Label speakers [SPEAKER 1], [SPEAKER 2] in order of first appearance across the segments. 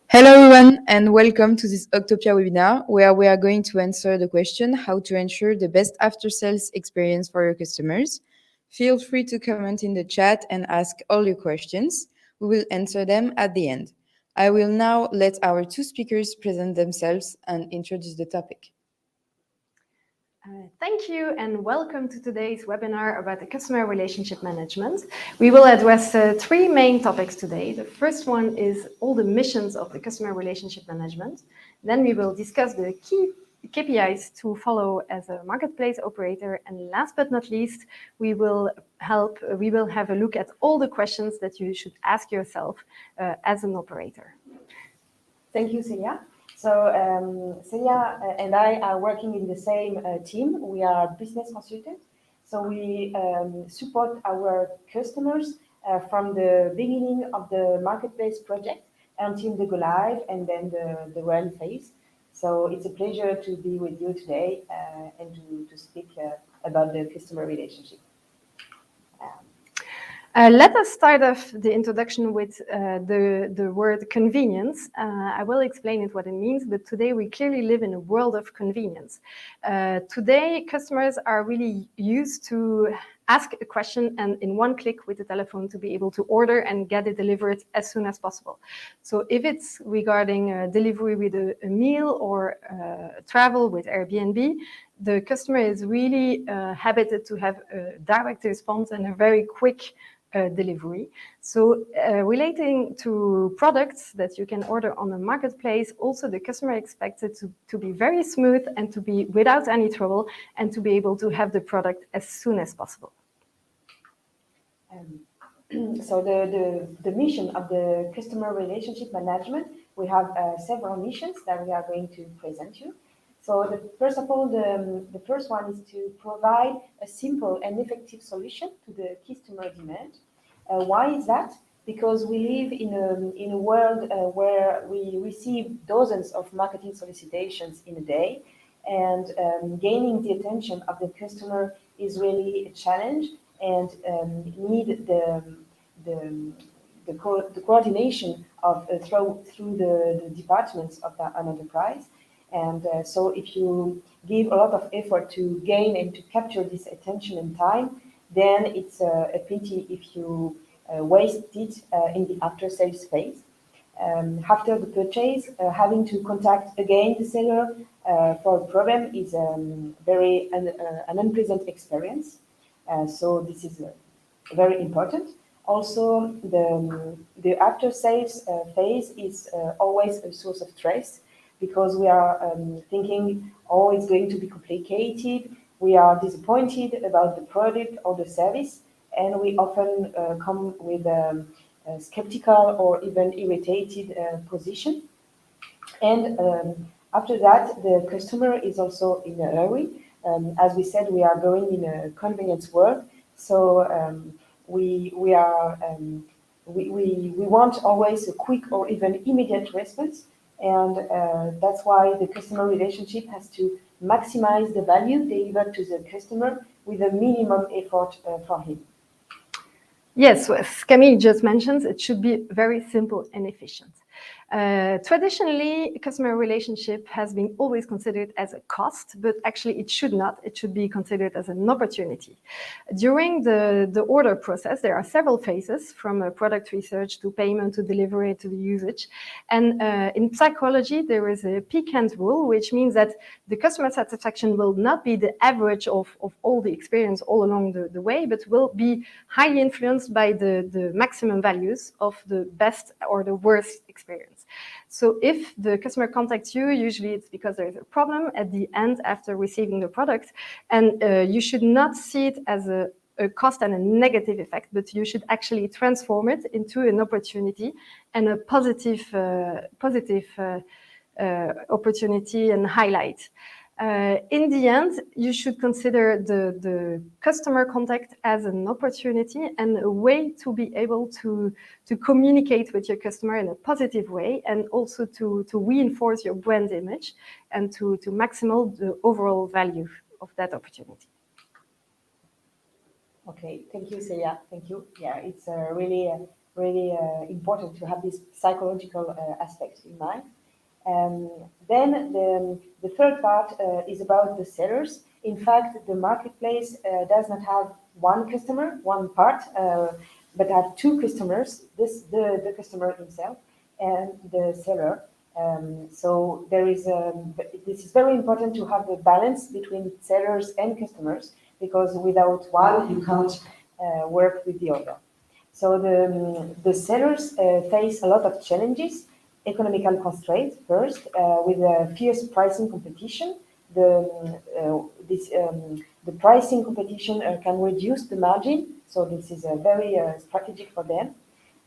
[SPEAKER 1] Hello everyone and welcome to this Octopia webinar where we are going to answer the question how to ensure the best after-sales experience for your customers. Feel free to comment in the chat and ask all your questions. We will answer them at the end. I will now let our two speakers present themselves and introduce the topic.
[SPEAKER 2] Thank you and welcome to today's webinar about the customer relationship management. We will address three main topics today. The first one is all the missions of the customer relationship management. Then we will discuss the key KPIs to follow as a marketplace operator. And last but not least, we will have a look at all the questions that you should ask yourself as an operator.
[SPEAKER 3] Thank you, Célia. So Célia and I are working in the same team. We are business consultants. So we support our customers from the beginning of the marketplace project until the go live and then the run phase. So it's a pleasure to be with you today and to speak about the customer relationship.
[SPEAKER 2] Let us start off the introduction with the word convenience. I will explain what it means, but today we clearly live in a world of convenience. Today, customers are really used to ask a question and in one click with the telephone to be able to order and get it delivered as soon as possible. So if it's regarding delivery with a meal or travel with Airbnb, the customer is really habited to have a direct response and a very quick delivery. So relating to products that you can order on the marketplace, also the customer expects it to be very smooth and to be without any trouble and to be able to have the product as soon as possible.
[SPEAKER 3] So the mission of the customer relationship management, we have several missions that we are going to present you. So first of all, the first one is to provide a simple and effective solution to the customer demand. Why is that? Because we live in a world where we receive dozens of marketing solicitations in a day, and gaining the attention of the customer is really a challenge, and need the coordination of through the departments of an enterprise. And so if you give a lot of effort to gain and to capture this attention and time, then it's a pity if you waste it in the after-sales phase. After the purchase, having to contact again the seller for a problem is very an unpleasant experience. So this is very important. Also, the after-sales phase is always a source of stress, because we are thinking, oh, it's going to be complicated. We are disappointed about the product or the service, and we often come with a skeptical or even irritated position. And after that, the customer is also in a hurry. As we said, we are going in a convenience world, so we want always a quick or even immediate response. And that's why the customer relationship has to maximize the value delivered to the customer with a minimum effort for him.
[SPEAKER 2] Yes, as Camille just mentioned, it should be very simple and efficient. Traditionally, customer relationship has been always considered as a cost, but actually it should not. It should be considered as an opportunity. During the order process, there are several phases, from product research to payment to delivery to the usage. And in psychology, there is a peak-end rule, which means that the customer satisfaction will not be the average of all the experience all along the way, but will be highly influenced by the maximum values of the best or the worst experience. So if the customer contacts you, usually it's because there is a problem at the end after receiving the product, and you should not see it as a cost and a negative effect, but you should actually transform it into an opportunity and a positive opportunity and highlight. In the end, you should consider the customer contact as an opportunity and a way to be able to communicate with your customer in a positive way, and also to reinforce your brand image and to maximize the overall value of that opportunity.
[SPEAKER 3] Okay, thank you, Célia. Thank you. Yeah, it's really really important to have this psychological aspect in mind. Then the third part is about the sellers. In fact, the marketplace does not have one customer, one part, but have two customers, the customer himself and the seller. So there is this is very important to have a balance between sellers and customers, because without one you can't work with the other. So the sellers face a lot of challenges. Economical constraints first, with a fierce pricing competition. The pricing competition can reduce the margin, so this is very strategic for them.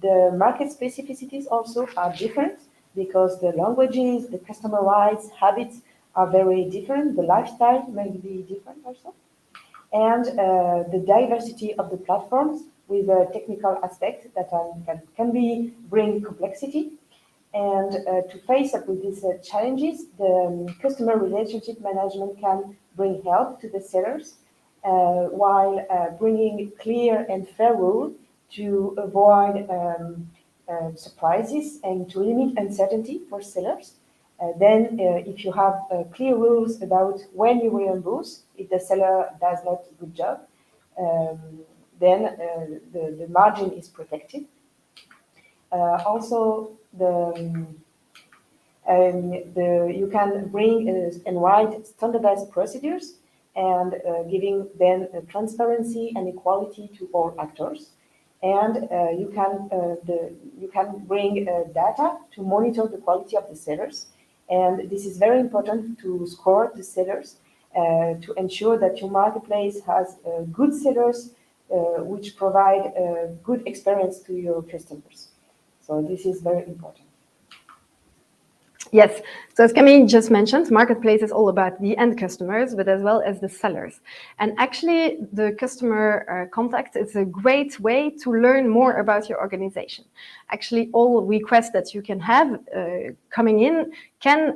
[SPEAKER 3] The market specificities also are different, because the languages, the customer rights, habits are very different. The lifestyle may be different also. And the diversity of the platforms with a technical aspect that can bring complexity. And to face up with these challenges, the customer relationship management can bring help to the sellers, while bringing clear and fair rules to avoid surprises and to limit uncertainty for sellers. Then, if you have clear rules about when you reimburse, if the seller does not a good job, then the margin is protected. Also, you can bring and write standardized procedures, and giving then transparency and equality to all actors. And you can bring data to monitor the quality of the sellers. And this is very important to score the sellers, to ensure that your marketplace has good sellers, which provide a good experience to your customers. So this is very important.
[SPEAKER 2] Yes, so as Camille just mentioned, marketplace is all about the end customers, but as well as the sellers. And actually, the customer contact is a great way to learn more about your organization. Actually, all requests that you can have coming in can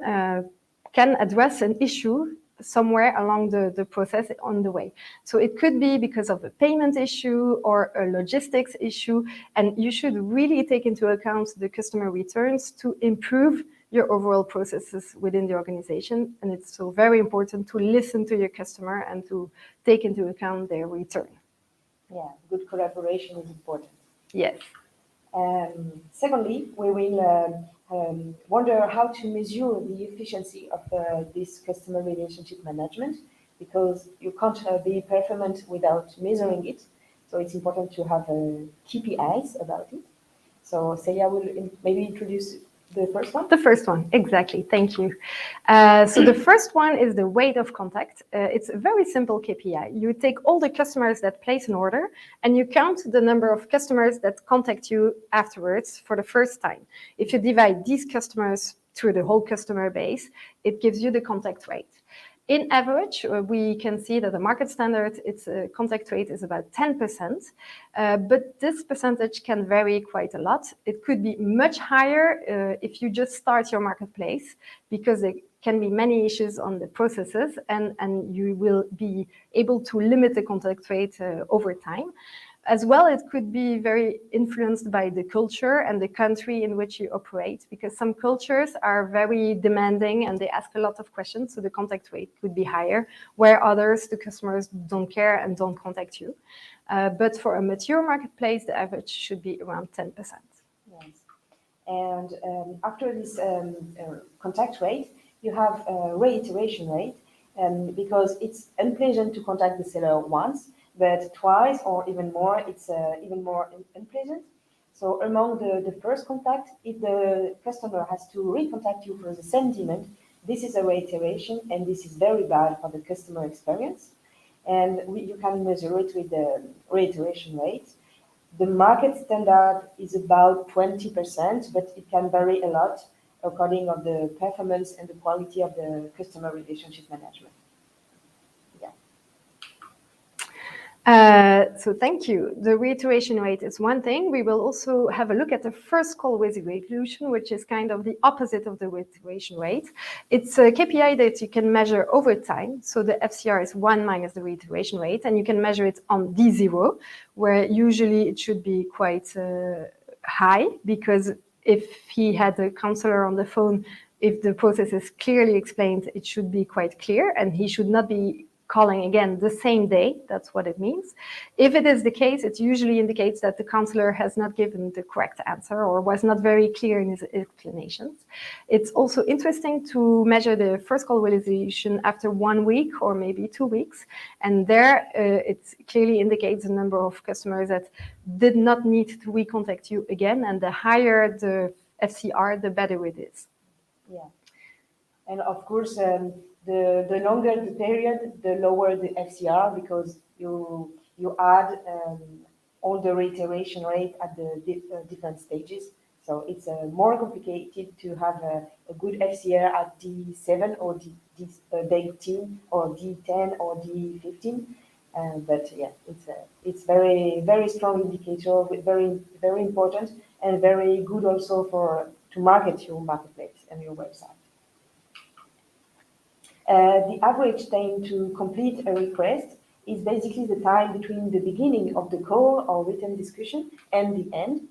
[SPEAKER 2] address an issue somewhere along the process on the way. So it could be because of a payment issue or a logistics issue, and you should really take into account the customer returns to improve your overall processes within the organization. And it's so very important to listen to your customer and to take into account their return.
[SPEAKER 3] Yeah, good collaboration is important.
[SPEAKER 2] Yes.
[SPEAKER 3] Secondly, we will wonder how to measure the efficiency of this customer relationship management, because you can't be performant without measuring it. So it's important to have KPIs about it. So Célia will maybe introduce the first one?
[SPEAKER 2] The first one, exactly. Thank you. So the first one is the weight of contact. It's a very simple KPI. You take all the customers that place an order and you count the number of customers that contact you afterwards for the first time. If you divide these customers through the whole customer base, it gives you the contact rate. In average, we can see that the market standard, its contact rate is about 10%, but this percentage can vary quite a lot. It could be much higher if you just start your marketplace, because there can be many issues on the processes, and you will be able to limit the contact rate over time. As well, it could be very influenced by the culture and the country in which you operate, because some cultures are very demanding and they ask a lot of questions, so the contact rate could be higher, where others, the customers, don't care and don't contact you. But for a mature marketplace, the average should be around 10%.
[SPEAKER 3] Yes. And after this contact rate, you have a reiteration rate, because it's unpleasant to contact the seller once, but twice or even more, it's even more unpleasant. So among the first contact, if the customer has to recontact you for the same demand, this is a reiteration, and this is very bad for the customer experience. And you can measure it with the reiteration rate. The market standard is about 20%, but it can vary a lot according to the performance and the quality of the customer relationship management.
[SPEAKER 2] So thank you. The reiteration rate is one thing. We will also have a look at the first call resolution, which is kind of the opposite of the reiteration rate. It's a KPI that you can measure over time. So the FCR is 1 minus the reiteration rate, and you can measure it on D0, where usually it should be quite high, because if he had a counselor on the phone, if the process is clearly explained, it should be quite clear, and he should not be calling again the same day. That's what it means. If it is the case, it usually indicates that the counselor has not given the correct answer or was not very clear in his explanations. It's also interesting to measure the first call resolution after 1 week or maybe 2 weeks. And there it clearly indicates the number of customers that did not need to recontact you again. And the higher the FCR, the better it is.
[SPEAKER 3] Yeah. And of course, the longer the period, the lower the FCR, because you add all the reiteration rate at the different stages. So it's more complicated to have a good FCR at D7 or D18 or D10 or D15. But yeah, it's very, very strong indicator, very, very important, and very good also to market your marketplace and your website. The average time to complete a request is basically the time between the beginning of the call or written discussion and the end.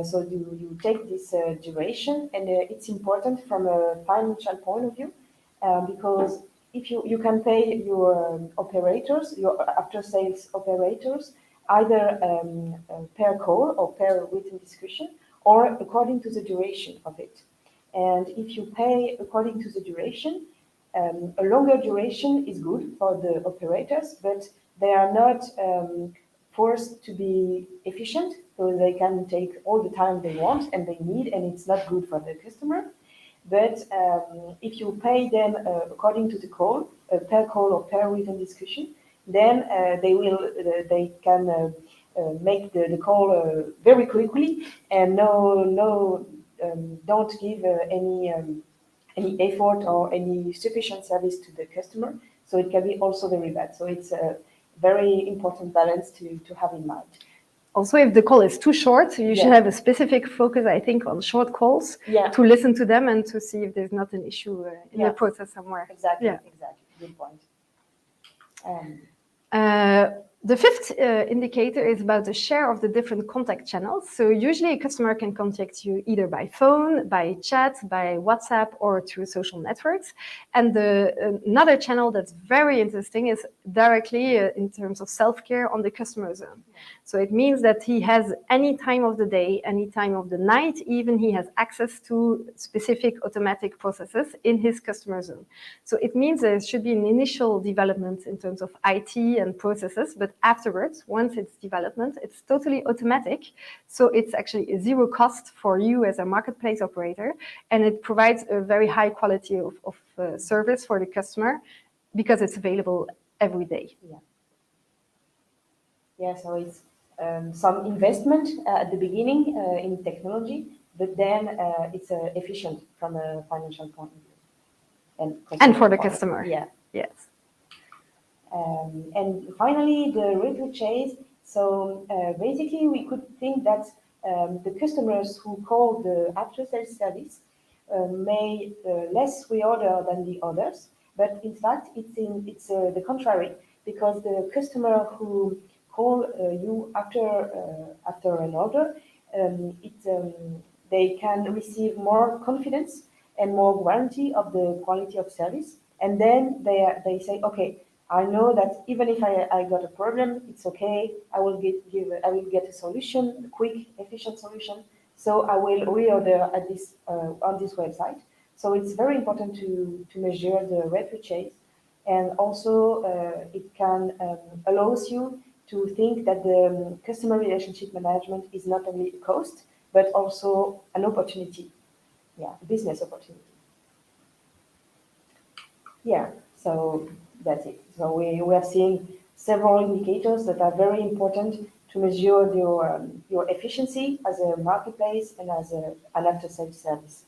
[SPEAKER 3] So you take this duration, and it's important from a financial point of view, because if you can pay your operators, your after-sales operators, either per call or per written discussion, or according to the duration of it. And if you pay according to the duration, a longer duration is good for the operators, but they are not forced to be efficient, so they can take all the time they want and they need, and it's not good for the customer. But if you pay them according to the call, per call or per written discussion, then they can make the call very quickly, and don't give any effort or any sufficient service to the customer. So it can be also very bad. So it's a very important balance to have in mind.
[SPEAKER 2] Also, if the call is too short, you should have a specific focus, I think, on short calls to listen to them and to see if there's not an issue in the process somewhere.
[SPEAKER 3] Exactly, exactly. Good point.
[SPEAKER 2] The fifth indicator is about the share of the different contact channels. So usually a customer can contact you either by phone, by chat, by WhatsApp, or through social networks. And another channel that's very interesting is directly in terms of self-care on the customer zone. So it means that he has any time of the day, any time of the night, even he has access to specific automatic processes in his customer zone. So it means there should be an initial development in terms of IT and processes, but afterwards, once it's development, it's totally automatic. So it's actually a zero cost for you as a marketplace operator, and it provides a very high quality of service for the customer because it's available every day.
[SPEAKER 3] Yeah, so it's some investment at the beginning in technology, but then it's efficient from a financial point of view.
[SPEAKER 2] And for the customer.
[SPEAKER 3] Yeah.
[SPEAKER 2] Yes.
[SPEAKER 3] And finally, the repurchase. So basically, we could think that the customers who call the after-sales service may less reorder than the others, but in fact, it's the contrary, because the customer who call you after an order, they can receive more confidence and more guarantee of the quality of service, and then they say, okay, I know that even if I got a problem, it's okay. I will get a solution, a quick, efficient solution. So I will reorder at this on this website. So it's very important to measure the repurchase, and also it can allows you to think that the customer relationship management is not only a cost but also an opportunity, a business opportunity. Yeah, so that's it. So we are seeing several indicators that are very important to measure your efficiency as a marketplace and as an after-sales service.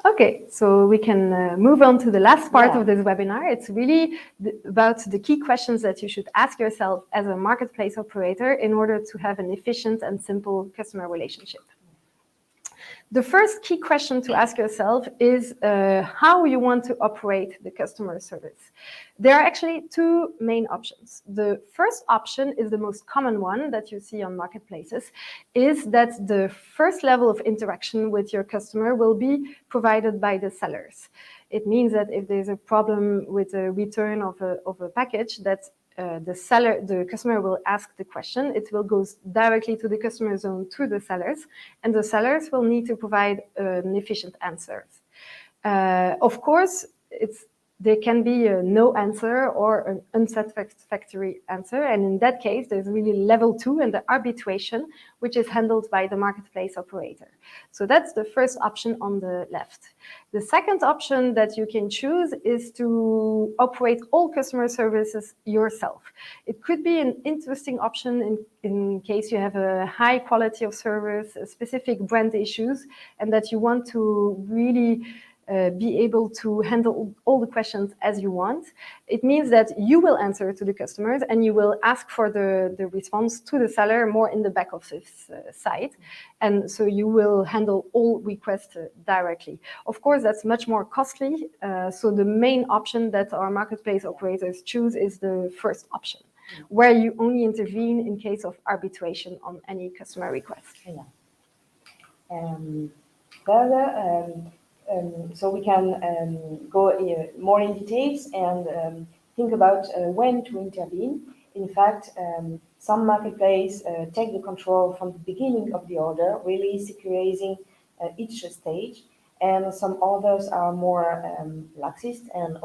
[SPEAKER 2] Okay, so we can move on to the last part of this webinar. It's really about the key questions that you should ask yourself as a marketplace operator in order to have an efficient and simple customer relationship. The first key question to ask yourself is how you want to operate the customer service. There are actually two main options. The first option is the most common one that you see on marketplaces, is that the first level of interaction with your customer will be provided by the sellers. It means that if there's a problem with a return of a package, that the customer will ask the question. It will go directly to the customer zone to the sellers, and the sellers will need to provide an efficient answer. Of course, there can be a no answer or an unsatisfactory answer, and in that case, there's really level 2 and the arbitration, which is handled by the marketplace operator. So that's the first option on the left. The second option that you can choose is to operate all customer services yourself. It could be an interesting option in case you have a high quality of service, specific brand issues, and that you want to really be able to handle all the questions as you want. It means that you will answer to the customers and you will ask for the response to the seller more in the back office side. And so you will handle all requests directly. Of course, that's much more costly. So the main option that our marketplace operators choose is the first option, where you only intervene in case of arbitration on any customer request.
[SPEAKER 3] Yeah. Further, so we can go more in details and think about when to intervene. In fact, some marketplaces take the control from the beginning of the order, really securing each stage, and some others are more laxist and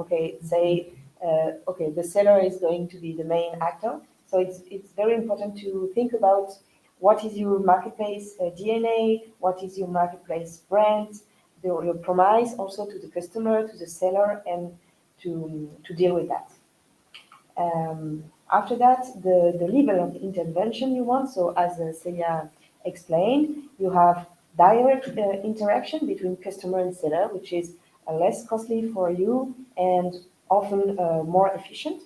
[SPEAKER 3] say the seller is going to be the main actor. So it's very important to think about what is your marketplace DNA, what is your marketplace brand, your promise also to the customer, to the seller, and to deal with that. After that, the level of intervention you want. So as Célia explained, you have direct interaction between customer and seller, which is less costly for you and often more efficient.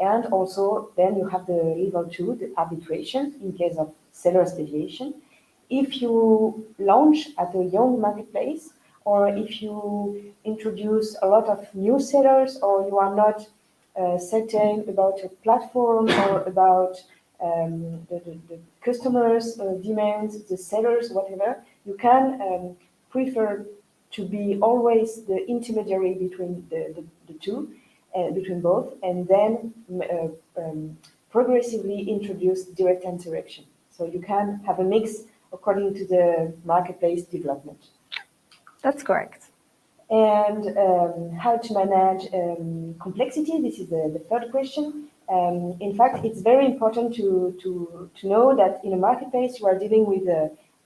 [SPEAKER 3] And also then you have the level 2, the arbitration in case of seller's deviation. If you launch at a young marketplace, or if you introduce a lot of new sellers, or you are not certain about a platform or about the customers' demands, the sellers, whatever, you can prefer to be always the intermediary between the two, between both, and then progressively introduce direct interaction. So you can have a mix according to the marketplace development.
[SPEAKER 2] That's correct.
[SPEAKER 3] And how to manage complexity, this is the third question. In fact, it's very important to know that in a marketplace you are dealing with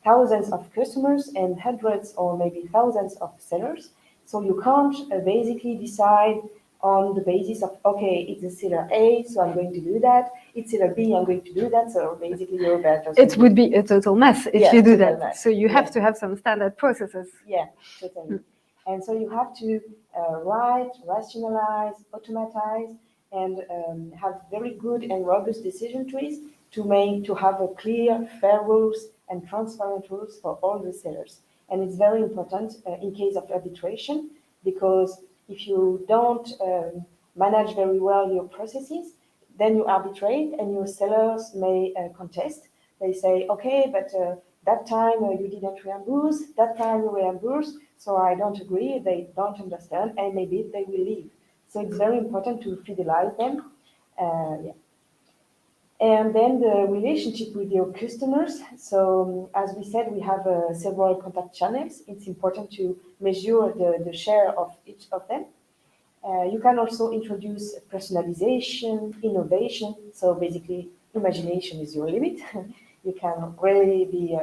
[SPEAKER 3] thousands of customers and hundreds or maybe thousands of sellers. So you can't basically decide on the basis of, okay, it's a seller A, so I'm going to do that. It's seller B, I'm going to do that. So basically you're better.
[SPEAKER 2] It would be a total mess if you do that.
[SPEAKER 3] Mess.
[SPEAKER 2] So you have to have some standard processes.
[SPEAKER 3] Yeah, totally. And so you have to write, rationalize, automatize, and have very good and robust decision trees to have a clear, fair rules and transparent rules for all the sellers. And it's very important in case of arbitration, because if you don't manage very well your processes, then you arbitrate and your sellers may contest. They say, okay, but that time you didn't reimburse, that time you reimburse, so I don't agree, they don't understand, and maybe they will leave. So it's very important to fidelize them. And then the relationship with your customers. So as we said, we have several contact channels. It's important to measure the share of each of them. You can also introduce personalization, innovation. So basically, imagination is your limit. You can really be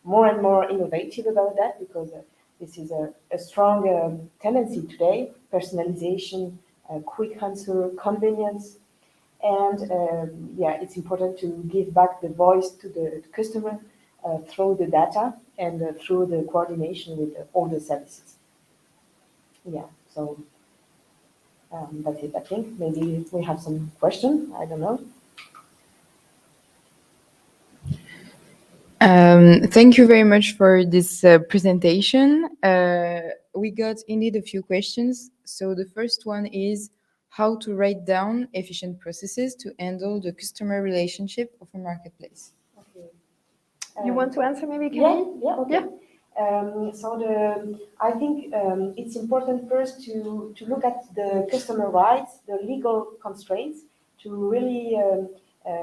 [SPEAKER 3] more and more innovative about that, because this is a strong tendency today. Personalization, quick answer, convenience. And it's important to give back the voice to the customer through the data and through the coordination with all the services. Yeah, so that's it, I think. Maybe we have some questions, I don't know.
[SPEAKER 1] Thank you very much for this presentation. We got indeed a few questions. So the first one is how to write down efficient processes to handle the customer relationship of a marketplace.
[SPEAKER 3] Okay.
[SPEAKER 2] You
[SPEAKER 3] Um,
[SPEAKER 2] want to answer maybe,
[SPEAKER 3] Yeah,
[SPEAKER 2] Camille?
[SPEAKER 3] yeah, okay.
[SPEAKER 2] Yeah.
[SPEAKER 3] I think it's important first to look at the customer rights, the legal constraints, to really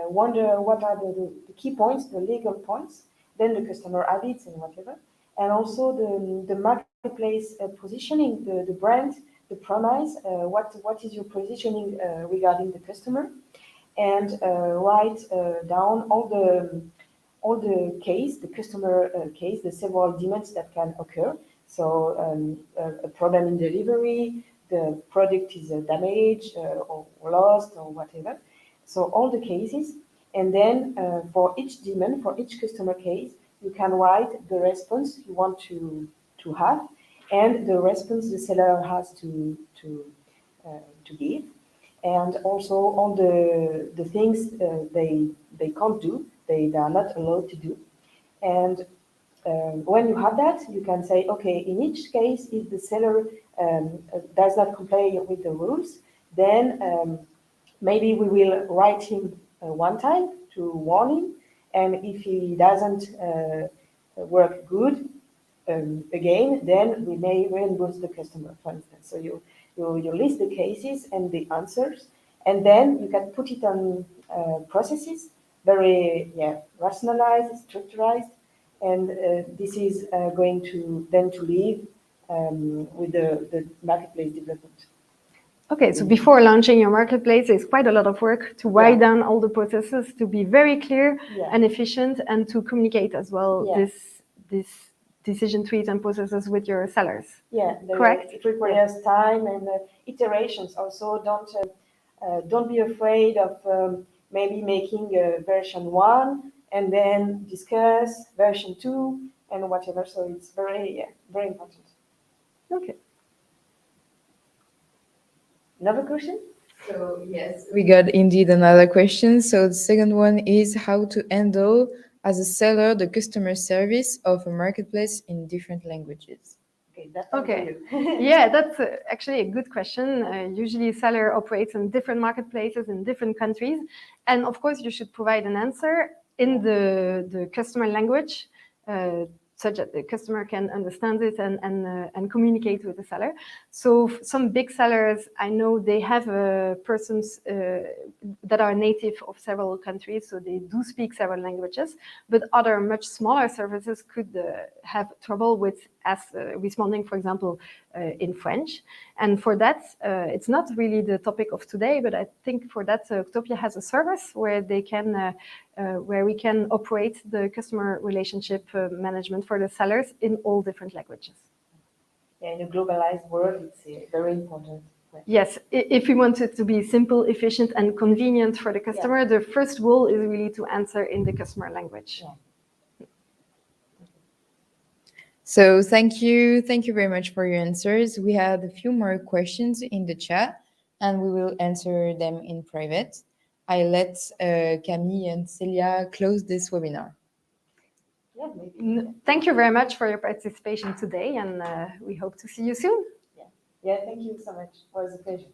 [SPEAKER 3] wonder what are the key points, the legal points, then the customer habits and whatever, and also the marketplace positioning, the brand, the premise, what is your positioning regarding the customer, and write down all the case, the customer case, the several demands that can occur. So a problem in delivery, the product is damaged or lost or whatever. So all the cases, and then for each demand, for each customer case, you can write the response you want to have, and the response the seller has to give, and also all the things they can't do, they are not allowed to do. And when you have that, you can say, okay, in each case, if the seller does not comply with the rules, then maybe we will write him one time to warn him, and if he doesn't work good again, then we may reimburse the customer, for instance. So you list the cases and the answers, and then you can put it on processes, very rationalized, structured, and this is going to then to lead with the marketplace development.
[SPEAKER 2] Okay, so before launching your marketplace, there's quite a lot of work to write down all the processes, to be very clear and efficient, and to communicate as well this decision trees and processes with your sellers.
[SPEAKER 3] Yeah,
[SPEAKER 2] correct.
[SPEAKER 3] It requires time and iterations. Also, don't be afraid of maybe making version 1 and then discuss version 2 and whatever. So it's very important.
[SPEAKER 2] Okay.
[SPEAKER 3] Another question?
[SPEAKER 1] So yes, we got indeed another question. So the second one is how to handle as a seller the customer service of a marketplace in different languages.
[SPEAKER 3] Okay, that's for you.
[SPEAKER 2] Yeah, that's actually a good question. Usually a seller operates in different marketplaces in different countries. And of course, you should provide an answer in the customer language, such that the customer can understand it and communicate with the seller. So some big sellers, I know they have persons that are native of several countries, so they do speak several languages, but other much smaller services could have trouble with responding, for example, in French. And for that, it's not really the topic of today, but I think for that, Octopia has a service where they can where we can operate the customer relationship management for the sellers in all different languages.
[SPEAKER 3] Yeah, in a globalized world, it's very important.
[SPEAKER 2] Yes, if we want it to be simple, efficient, and convenient for the customer, the first rule is really to answer in the customer language.
[SPEAKER 3] Yeah.
[SPEAKER 1] So thank you very much for your answers. We had a few more questions in the chat, and we will answer them in private. I let Camille and Célia close this webinar.
[SPEAKER 3] Yeah, maybe.
[SPEAKER 2] Thank you very much for your participation today, and we hope to see you soon.
[SPEAKER 3] Yeah, thank you so much. It was a pleasure.